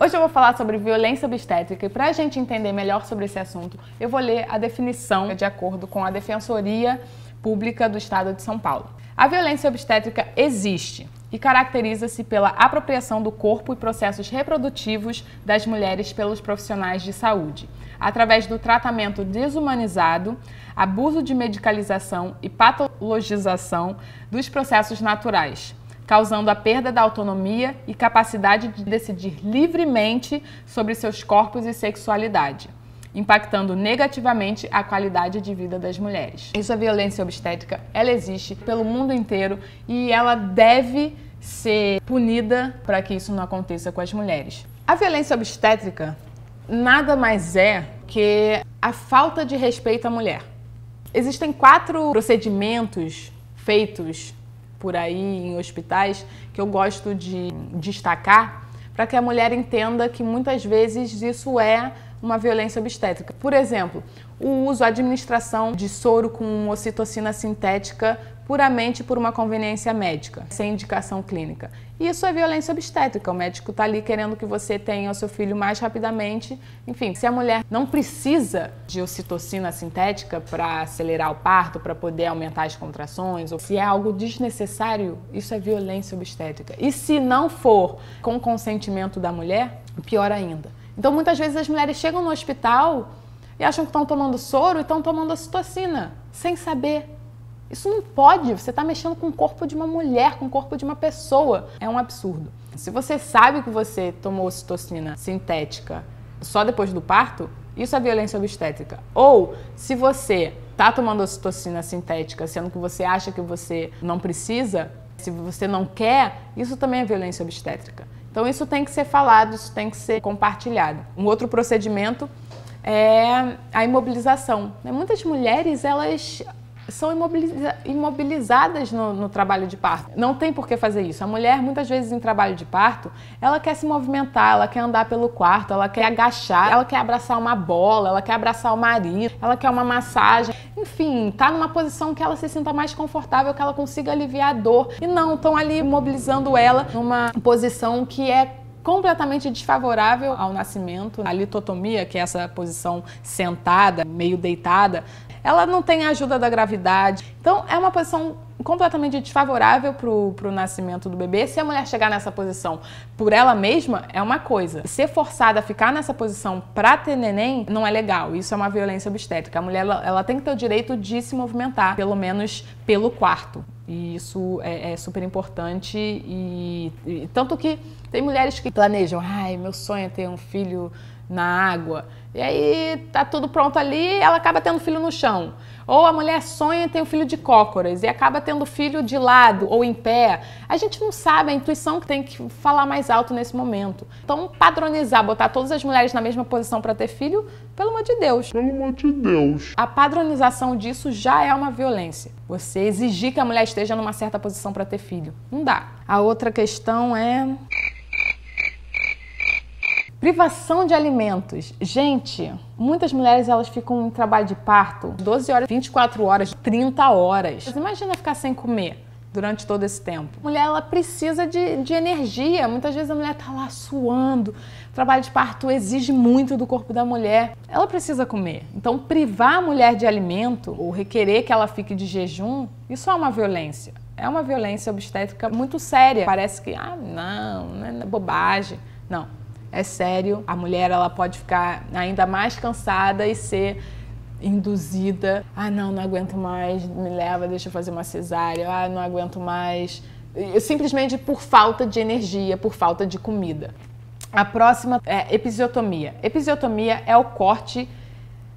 Hoje eu vou falar sobre violência obstétrica e para a gente entender melhor sobre esse assunto, eu vou ler a definição de acordo com a Defensoria Pública do Estado de São Paulo. A violência obstétrica existe e caracteriza-se pela apropriação do corpo e processos reprodutivos das mulheres pelos profissionais de saúde, através do tratamento desumanizado, abuso de medicalização e patologização dos processos naturais, causando a perda da autonomia e capacidade de decidir livremente sobre seus corpos e sexualidade, impactando negativamente a qualidade de vida das mulheres. Isso, a violência obstétrica, ela existe pelo mundo inteiro e ela deve ser punida para que isso não aconteça com as mulheres. A violência obstétrica nada mais é que a falta de respeito à mulher. Existem 4 procedimentos feitos por aí em hospitais que eu gosto de destacar para que a mulher entenda que muitas vezes isso é uma violência obstétrica. Por exemplo, o uso, a administração de soro com ocitocina sintética puramente por uma conveniência médica, sem indicação clínica. Isso é violência obstétrica. O médico está ali querendo que você tenha o seu filho mais rapidamente. Enfim, se a mulher não precisa de ocitocina sintética para acelerar o parto, para poder aumentar as contrações, ou se é algo desnecessário, isso é violência obstétrica. E se não for com consentimento da mulher, pior ainda. Então, muitas vezes as mulheres chegam no hospital e acham que estão tomando soro e estão tomando ocitocina, sem saber. Isso não pode, você está mexendo com o corpo de uma mulher, com o corpo de uma pessoa. É um absurdo. Se você sabe que você tomou ocitocina sintética só depois do parto, isso é violência obstétrica. Ou, se você está tomando ocitocina sintética, sendo que você acha que você não precisa, se você não quer, isso também é violência obstétrica. Então isso tem que ser falado, isso tem que ser compartilhado. Um outro procedimento é a imobilização. Muitas mulheres, elas são imobilizadas no trabalho de parto. Não tem por que fazer isso. A mulher, muitas vezes em trabalho de parto, ela quer se movimentar, ela quer andar pelo quarto, ela quer agachar, ela quer abraçar uma bola, ela quer abraçar o marido, ela quer uma massagem. Enfim, tá numa posição que ela se sinta mais confortável, que ela consiga aliviar a dor. E não, estão ali imobilizando ela numa posição que é completamente desfavorável ao nascimento. A litotomia, que é essa posição sentada, meio deitada, ela não tem a ajuda da gravidade. Então, é uma posição completamente desfavorável para o nascimento do bebê. Se a mulher chegar nessa posição por ela mesma, é uma coisa. Ser forçada a ficar nessa posição para ter neném não é legal. Isso é uma violência obstétrica. A mulher ela tem que ter o direito de se movimentar, pelo menos pelo quarto. E isso é super importante. E tanto que tem mulheres que planejam, ai, meu sonho é ter um filho na água. E aí tá tudo pronto ali, ela acaba tendo filho no chão. Ou a mulher sonha em ter um filho de cócoras e acaba tendo filho de lado ou em pé. A gente não sabe, a intuição que tem que falar mais alto nesse momento. Então, padronizar, botar todas as mulheres na mesma posição para ter filho, pelo amor de Deus. Pelo amor de Deus. A padronização disso já é uma violência. Você exigir que a mulher esteja numa certa posição para ter filho. Não dá. A outra questão é privação de alimentos. Gente, muitas mulheres elas ficam em trabalho de parto 12 horas, 24 horas, 30 horas. Mas imagina ficar sem comer durante todo esse tempo. A mulher ela precisa de energia. Muitas vezes a mulher tá lá suando. O trabalho de parto exige muito do corpo da mulher. Ela precisa comer. Então, privar a mulher de alimento ou requerer que ela fique de jejum, isso é uma violência. É uma violência obstétrica muito séria. Parece que, não é bobagem. Não. É sério, a mulher ela pode ficar ainda mais cansada e ser induzida. Não aguento mais, me leva, deixa eu fazer uma cesárea. Não aguento mais. Simplesmente por falta de energia, por falta de comida. A próxima é episiotomia. Episiotomia é o corte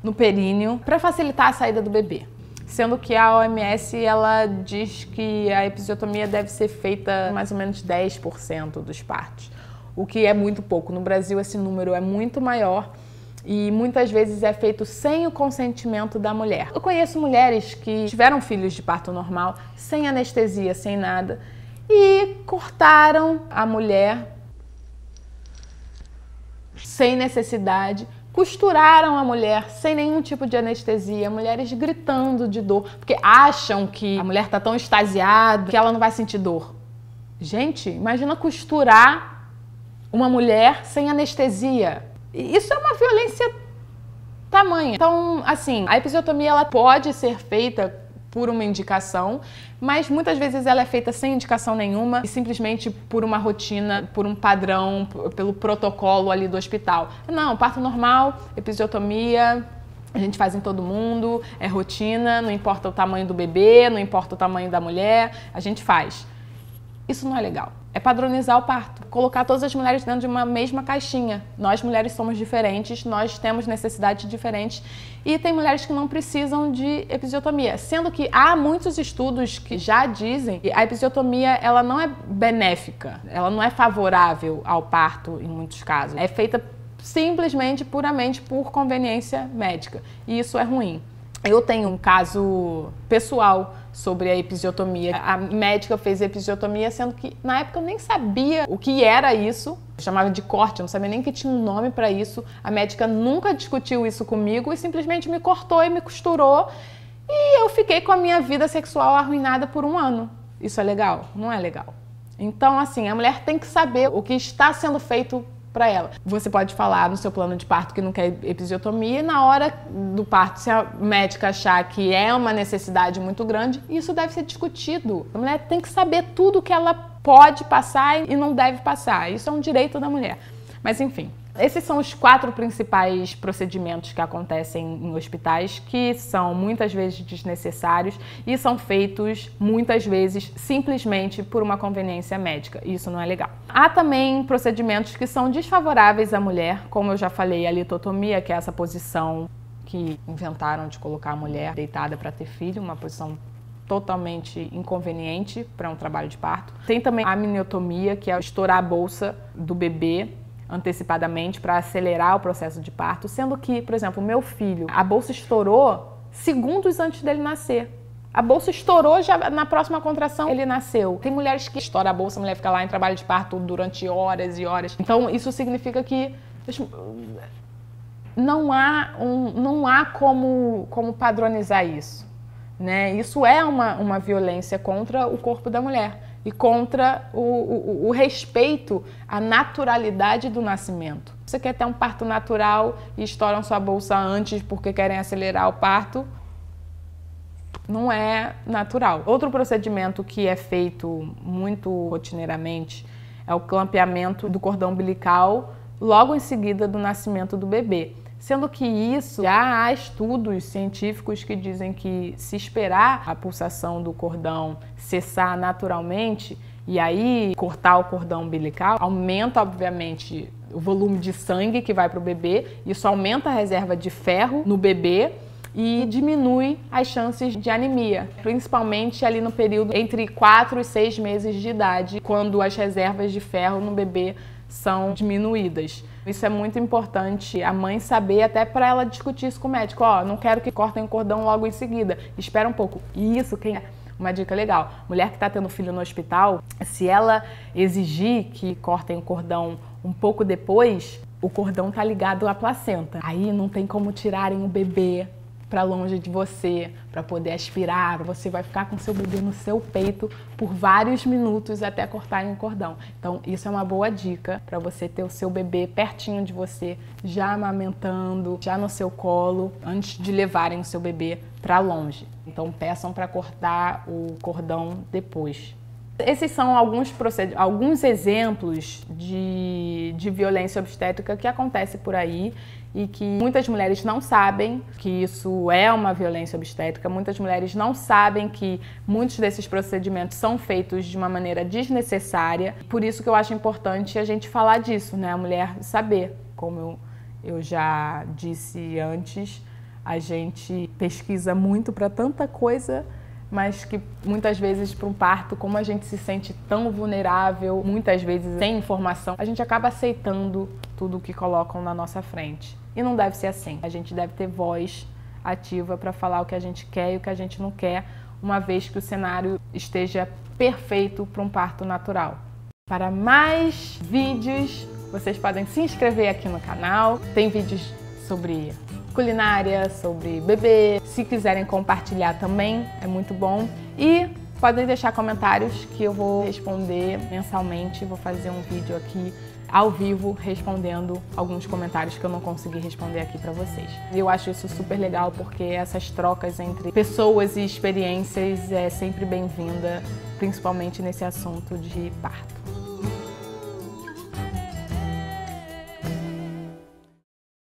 no períneo para facilitar a saída do bebê. Sendo que a OMS ela diz que a episiotomia deve ser feita mais ou menos 10% dos partos. O que é muito pouco. No Brasil, esse número é muito maior e muitas vezes é feito sem o consentimento da mulher. Eu conheço mulheres que tiveram filhos de parto normal, sem anestesia, sem nada, e cortaram a mulher sem necessidade, costuraram a mulher sem nenhum tipo de anestesia, mulheres gritando de dor, porque acham que a mulher está tão extasiada que ela não vai sentir dor. Gente, imagina costurar uma mulher sem anestesia. Isso é uma violência tamanha. Então, assim, a episiotomia ela pode ser feita por uma indicação, mas muitas vezes ela é feita sem indicação nenhuma e simplesmente por uma rotina, por um padrão, pelo protocolo ali do hospital. Não, parto normal, episiotomia, a gente faz em todo mundo, é rotina, não importa o tamanho do bebê, não importa o tamanho da mulher, a gente faz. Isso não é legal. É padronizar o parto, colocar todas as mulheres dentro de uma mesma caixinha. Nós mulheres somos diferentes, nós temos necessidades diferentes e tem mulheres que não precisam de episiotomia. Sendo que há muitos estudos que já dizem que a episiotomia ela não é benéfica, ela não é favorável ao parto em muitos casos. É feita simplesmente, puramente por conveniência médica e isso é ruim. Eu tenho um caso pessoal sobre a episiotomia. A médica fez a episiotomia, sendo que na época eu nem sabia o que era isso. Eu chamava de corte, eu não sabia nem que tinha um nome para isso. A médica nunca discutiu isso comigo e simplesmente me cortou e me costurou. E eu fiquei com a minha vida sexual arruinada por 1 ano. Isso é legal? Não é legal. Então, assim, a mulher tem que saber o que está sendo feito para ela. Você pode falar no seu plano de parto que não quer episiotomia e na hora do parto, se a médica achar que é uma necessidade muito grande, isso deve ser discutido. A mulher tem que saber tudo que ela pode passar e não deve passar. Isso é um direito da mulher. Mas enfim, esses são os 4 principais procedimentos que acontecem em hospitais, que são muitas vezes desnecessários e são feitos muitas vezes simplesmente por uma conveniência médica. Isso não é legal. Há também procedimentos que são desfavoráveis à mulher, como eu já falei, a litotomia, que é essa posição que inventaram de colocar a mulher deitada para ter filho, uma posição totalmente inconveniente para um trabalho de parto. Tem também a amniotomia, que é estourar a bolsa do bebê antecipadamente para acelerar o processo de parto, sendo que, por exemplo, o meu filho, a bolsa estourou segundos antes dele nascer. A bolsa estourou, já na próxima contração ele nasceu. Tem mulheres que estouram a bolsa, a mulher fica lá em trabalho de parto durante horas e horas. Então isso significa que não há como padronizar isso, né? Isso é uma violência contra o corpo da mulher e contra o respeito à naturalidade do nascimento. Você quer ter um parto natural e estouram sua bolsa antes porque querem acelerar o parto, não é natural. Outro procedimento que é feito muito rotineiramente é o clampeamento do cordão umbilical logo em seguida do nascimento do bebê. Sendo que isso, já há estudos científicos que dizem que se esperar a pulsação do cordão cessar naturalmente e aí cortar o cordão umbilical, aumenta obviamente o volume de sangue que vai para o bebê, isso aumenta a reserva de ferro no bebê e diminui as chances de anemia, principalmente ali no período entre 4 e 6 meses de idade, quando as reservas de ferro no bebê são diminuídas. Isso é muito importante a mãe saber, até para ela discutir isso com o médico. Ó, não quero que cortem o cordão logo em seguida, espera um pouco. Isso quem é uma dica legal. Mulher que está tendo filho no hospital, se ela exigir que cortem o cordão um pouco depois, o cordão tá ligado à placenta. Aí não tem como tirarem o bebê para longe de você, para poder aspirar, você vai ficar com seu bebê no seu peito por vários minutos até cortarem o cordão. Então, isso é uma boa dica para você ter o seu bebê pertinho de você, já amamentando, já no seu colo, antes de levarem o seu bebê para longe. Então, peçam para cortar o cordão depois. Esses são alguns exemplos de violência obstétrica que acontece por aí e que muitas mulheres não sabem que isso é uma violência obstétrica, muitas mulheres não sabem que muitos desses procedimentos são feitos de uma maneira desnecessária. Por isso que eu acho importante a gente falar disso, né? A mulher saber, como eu já disse antes, a gente pesquisa muito para tanta coisa, mas que muitas vezes para um parto, como a gente se sente tão vulnerável, muitas vezes sem informação, a gente acaba aceitando tudo o que colocam na nossa frente. E não deve ser assim. A gente deve ter voz ativa para falar o que a gente quer e o que a gente não quer, uma vez que o cenário esteja perfeito para um parto natural. Para mais vídeos, vocês podem se inscrever aqui no canal. Tem vídeos sobre culinária, sobre bebê. Se quiserem compartilhar também, é muito bom. E podem deixar comentários que eu vou responder mensalmente. Vou fazer um vídeo aqui ao vivo respondendo alguns comentários que eu não consegui responder aqui para vocês. Eu acho isso super legal porque essas trocas entre pessoas e experiências é sempre bem-vinda, principalmente nesse assunto de parto.